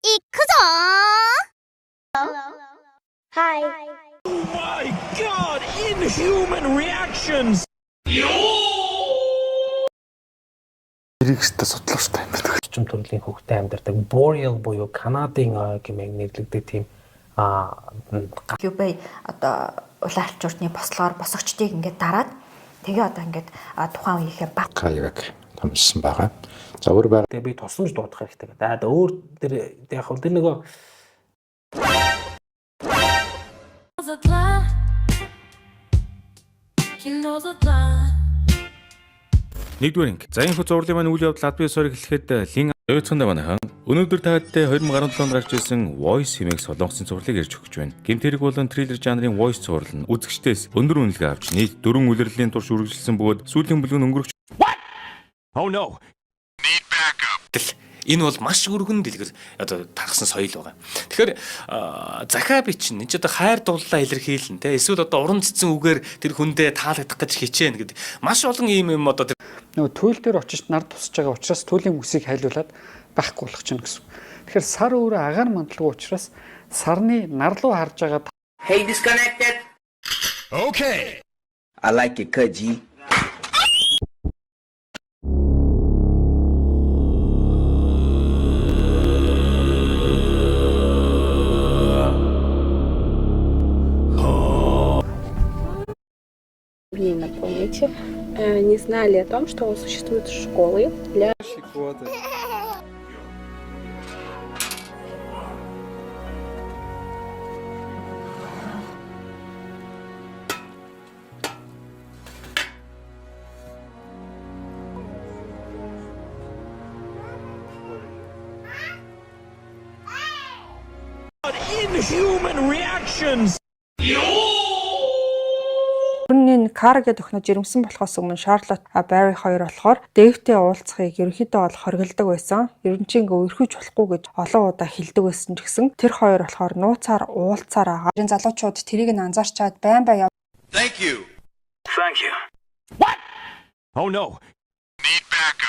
行くぞ Hi. Oh my god! Inhuman reactions! Эрэгтэй судлаачтай юм байна. Орчин төрлийн хөвгтэй амьдардаг Boreal буюу Канадын гэмээр нэрлэгдэх тийм Кубей одоо улаалч урдны бослогоор босгочдыг ингээд дараад тэгээ одоо ингээд тухайн үеийнхээ баг Каяг томсон байгаа. За өөр байгаа. тэгээ би тусламж дуудах хэрэгтэй. За өөр тэр яг хөө тэр нөгөө Нэгдүгээр анги. Заян хөц урлын маань үйл явдал албан ёсоор эхлэхэд лин ойцгондоо манайхан өнөөдөр таадтай 2017 онд гарч ирсэн Voice хэмээх солонгосын цувралыг ирж өгч байна. Гэмт хэрэг болон триллер жанрын Voice цуврал нь үзэгчдээс өндөр үнэлгээ авч нийт 4 улирлын турш үргэлжилсэн бөгөөд сүүлийн бүлгэн өнгөрөх. Oh no! Энэ бол маш өргөн дэлгэр одоо тархсан соёл байгаа. Тэгэхээр захаа бичин энэ ч одоо хайр дурлалаа илэрхийлэн те эсвэл одоо уран цэцэн үгээр тэр хүндээ таалагдах гэж хичээн гэдэг маш олон юм одоо тэр нөгөө туйл дээр очиж нар тусаж байгаа учраас туйлын мөсийг хайлуулад байхгүй болох ч гэсэн. Тэгэхээр сар өөрөө агаар мандалгүй учраас сарны нар руу харж байгаа. Hey, disconnected. Okay! I like it, cut G. На планете не знали о том, что существуют школы для Inhuman reactions! Үнэн Кара гэдэг охиноо жирэмсэн болохоос өмнө Шарлотт Барри хоёр болохоор Дэвтэй уулзахыг ерөнхийдөө бол хоригддаг байсан. Ерөнчийн өрхөж болохгүй гэж олон удаа хэлдэг байсан ч гэсэн тэр хоёр болохоор нууцаар уулзаар байгаа. Залуучууд тэрийг нь анзаарчаад байн. Thank you. Thank you. What? Oh no! Need backup.